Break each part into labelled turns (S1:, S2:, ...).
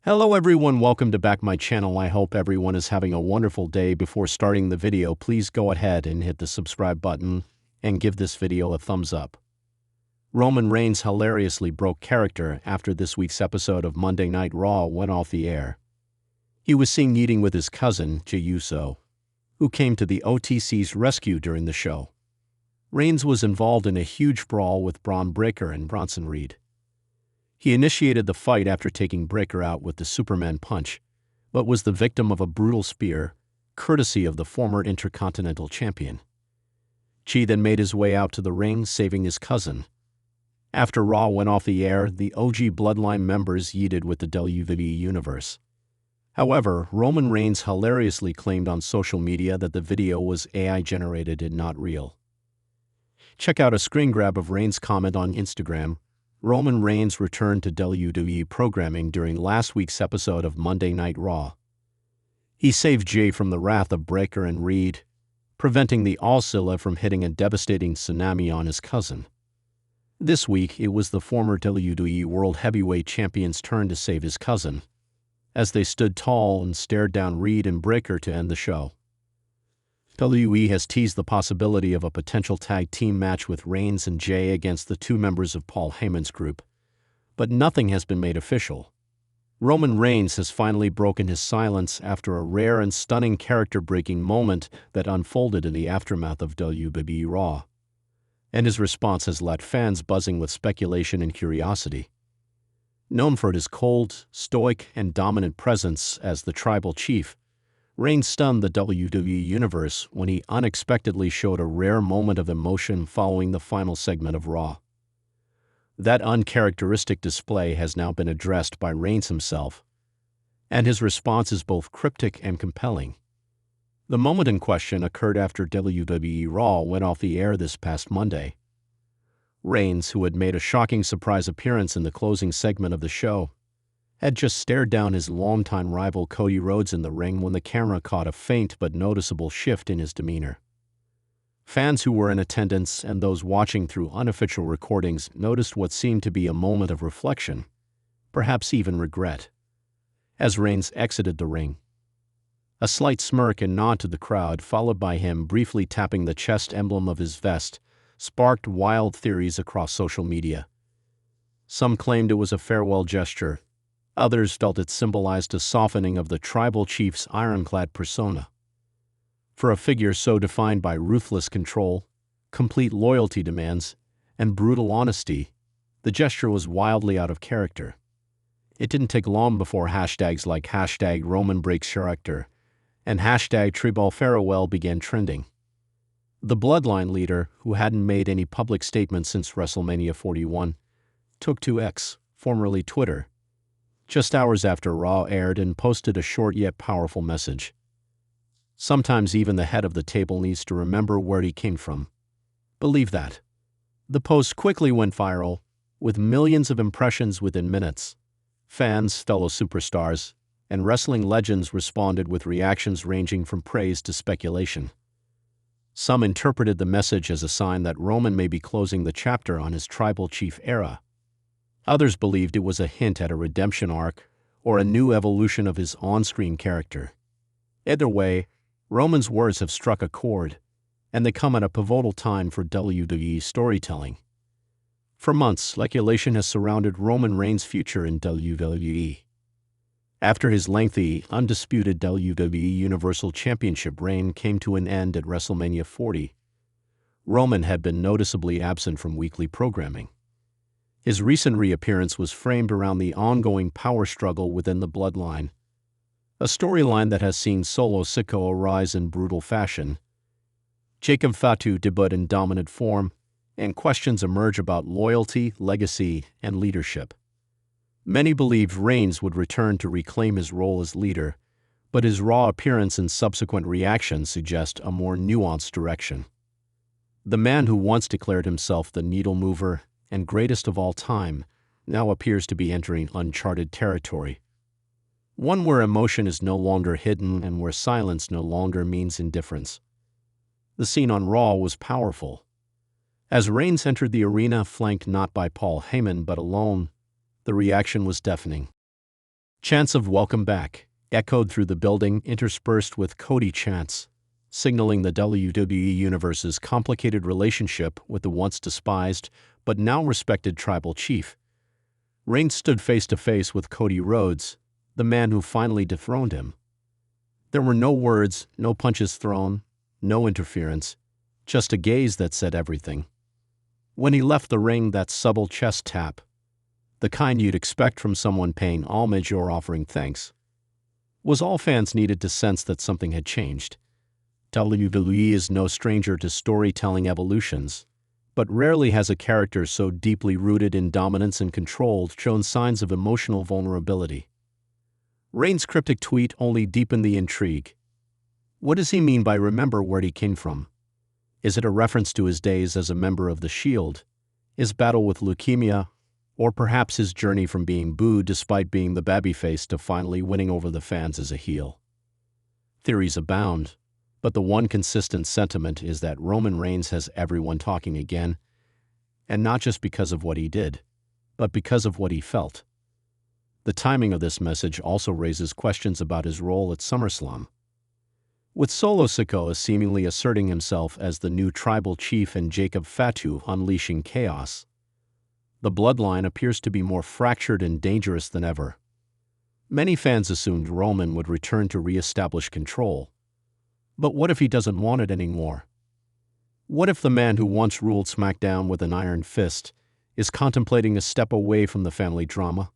S1: Hello everyone, welcome to back my channel. I hope everyone is having a wonderful day. Before starting the video, please go ahead and hit the subscribe button and give this video a thumbs up. Roman Reigns hilariously broke character after this week's episode of Monday Night Raw went off the air. He was seen eating with his cousin, Jey Uso, who came to the OTC's rescue during the show. Reigns was involved in a huge brawl with Braun Breaker and Bronson Reed. He initiated the fight after taking Breaker out with the Superman punch, but was the victim of a brutal spear, courtesy of the former Intercontinental Champion. Jey then made his way out to the ring, saving his cousin. After Raw went off the air, the OG Bloodline members yeeted with the WWE Universe. However, Roman Reigns hilariously claimed on social media that the video was AI-generated and not real. Check out a screen grab of Reigns' comment on Instagram. Roman Reigns returned to WWE programming during last week's episode of Monday Night Raw. He saved Jey from the wrath of Breaker and Reed, preventing the All-Silla from hitting a devastating tsunami on his cousin. This week, it was the former WWE World Heavyweight Champion's turn to save his cousin, as they stood tall and stared down Reed and Breaker to end the show. WWE has teased the possibility of a potential tag team match with Reigns and Jey against the two members of Paul Heyman's group, but nothing has been made official. Roman Reigns has finally broken his silence after a rare and stunning character-breaking moment that unfolded in the aftermath of WWE Raw, and his response has left fans buzzing with speculation and curiosity. Known for his cold, stoic, and dominant presence as the Tribal Chief, Reigns stunned the WWE Universe when he unexpectedly showed a rare moment of emotion following the final segment of Raw. That uncharacteristic display has now been addressed by Reigns himself, and his response is both cryptic and compelling. The moment in question occurred after WWE Raw went off the air this past Monday. Reigns, who had made a shocking surprise appearance in the closing segment of the show, had just stared down his longtime rival Cody Rhodes in the ring when the camera caught a faint but noticeable shift in his demeanor. Fans who were in attendance and those watching through unofficial recordings noticed what seemed to be a moment of reflection, perhaps even regret, as Reigns exited the ring. A slight smirk and nod to the crowd, followed by him briefly tapping the chest emblem of his vest, sparked wild theories across social media. Some claimed it was a farewell gesture. Others felt it symbolized a softening of the Tribal Chief's ironclad persona. For a figure so defined by ruthless control, complete loyalty demands, and brutal honesty, the gesture was wildly out of character. It didn't take long before hashtags like #RomanBreaksCharacter and #TribalFarewell began trending. The Bloodline leader, who hadn't made any public statements since WrestleMania 41, took to X, formerly Twitter, just hours after Raw aired and posted a short yet powerful message. Sometimes even the head of the table needs to remember where he came from. Believe that. The post quickly went viral, with millions of impressions within minutes. Fans, fellow superstars, and wrestling legends responded with reactions ranging from praise to speculation. Some interpreted the message as a sign that Roman may be closing the chapter on his Tribal Chief era. Others believed it was a hint at a redemption arc or a new evolution of his on-screen character. Either way, Roman's words have struck a chord, and they come at a pivotal time for WWE storytelling. For months, speculation has surrounded Roman Reigns' future in WWE. After his lengthy, undisputed WWE Universal Championship reign came to an end at WrestleMania 40, Roman had been noticeably absent from weekly programming. His recent reappearance was framed around the ongoing power struggle within the Bloodline, a storyline that has seen Solo Sikoa rise in brutal fashion, Jacob Fatu debut in dominant form, and questions emerge about loyalty, legacy, and leadership. Many believed Reigns would return to reclaim his role as leader, but his Raw appearance and subsequent reactions suggest a more nuanced direction. The man who once declared himself the needle mover and greatest of all time now appears to be entering uncharted territory. One where emotion is no longer hidden and where silence no longer means indifference. The scene on Raw was powerful. As Reigns entered the arena flanked not by Paul Heyman but alone, the reaction was deafening. Chants of welcome back echoed through the building, interspersed with Cody chants, signaling the WWE Universe's complicated relationship with the once despised but now respected tribal chief. Reigns stood face-to-face with Cody Rhodes, the man who finally dethroned him. There were no words, no punches thrown, no interference, just a gaze that said everything. When he left the ring, that subtle chest tap, the kind you'd expect from someone paying homage or offering thanks, was all fans needed to sense that something had changed. WWE is no stranger to storytelling evolutions, but rarely has a character so deeply rooted in dominance and control shown signs of emotional vulnerability. Reigns' cryptic tweet only deepened the intrigue. What does he mean by remember where he came from? Is it a reference to his days as a member of the Shield, his battle with leukemia, or perhaps his journey from being booed despite being the babyface to finally winning over the fans as a heel? Theories abound, but the one consistent sentiment is that Roman Reigns has everyone talking again, and not just because of what he did, but because of what he felt. The timing of this message also raises questions about his role at SummerSlam. With Solo Sikoa seemingly asserting himself as the new tribal chief and Jacob Fatu unleashing chaos, the bloodline appears to be more fractured and dangerous than ever. Many fans assumed Roman would return to re-establish control. But what if he doesn't want it anymore? What if the man who once ruled SmackDown with an iron fist is contemplating a step away from the family drama?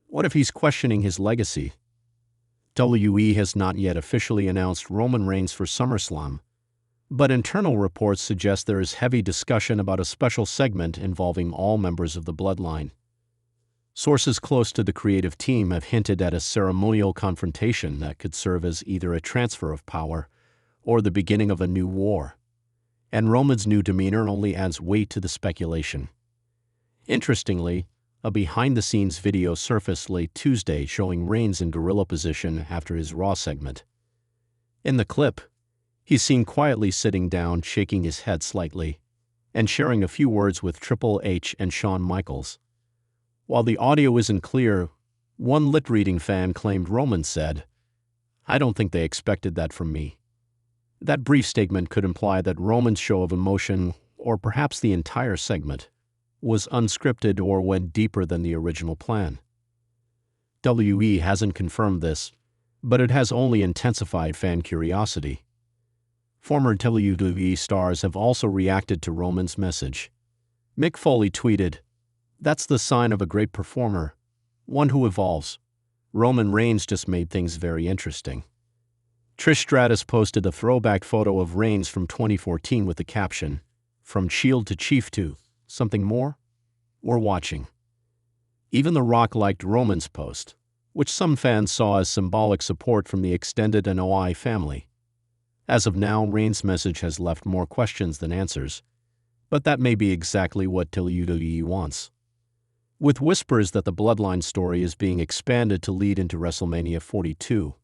S1: What if he's questioning his legacy? WWE has not yet officially announced Roman Reigns for SummerSlam, but internal reports suggest there is heavy discussion about a special segment involving all members of the bloodline. Sources close to the creative team have hinted at a ceremonial confrontation that could serve as either a transfer of power or the beginning of a new war, and Roman's new demeanor only adds weight to the speculation. Interestingly, a behind-the-scenes video surfaced late Tuesday showing Reigns in gorilla position after his Raw segment. In the clip, he's seen quietly sitting down, shaking his head slightly, and sharing a few words with Triple H and Shawn Michaels. While the audio isn't clear, one lip-reading fan claimed Roman said, "I don't think they expected that from me." That brief statement could imply that Roman's show of emotion, or perhaps the entire segment, was unscripted or went deeper than the original plan. WWE hasn't confirmed this, but it has only intensified fan curiosity. Former WWE stars have also reacted to Roman's message. Mick Foley tweeted, "That's the sign of a great performer, one who evolves. Roman Reigns just made things very interesting." Trish Stratus posted a throwback photo of Reigns from 2014 with the caption, "From Shield to Chief to something more? We're watching." Even The Rock liked Roman's post, which some fans saw as symbolic support from the extended NOI family. As of now, Reigns' message has left more questions than answers, but that may be exactly what WWE wants. With whispers that the bloodline story is being expanded to lead into WrestleMania 42,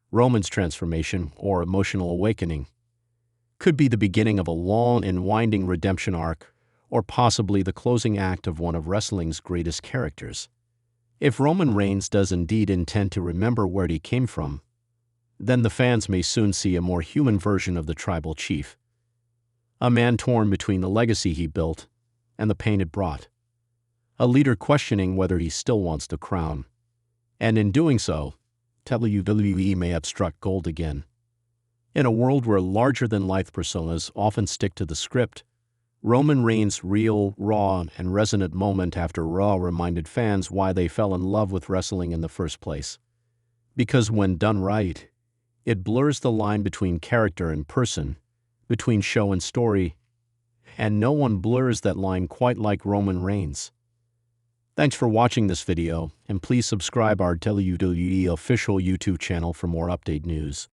S1: Roman's transformation, or emotional awakening, could be the beginning of a long and winding redemption arc, or possibly the closing act of one of wrestling's greatest characters. If Roman Reigns does indeed intend to remember where he came from, then the fans may soon see a more human version of the tribal chief. A man torn between the legacy he built and the pain it brought. A leader questioning whether he still wants the crown. And in doing so, WWE may have struck gold again. In a world where larger-than-life personas often stick to the script, Roman Reigns' real, raw, and resonant moment after Raw reminded fans why they fell in love with wrestling in the first place. Because when done right, it blurs the line between character and person, between show and story, and no one blurs that line quite like Roman Reigns. Thanks for watching this video, and please subscribe our WWE official YouTube channel for more update news.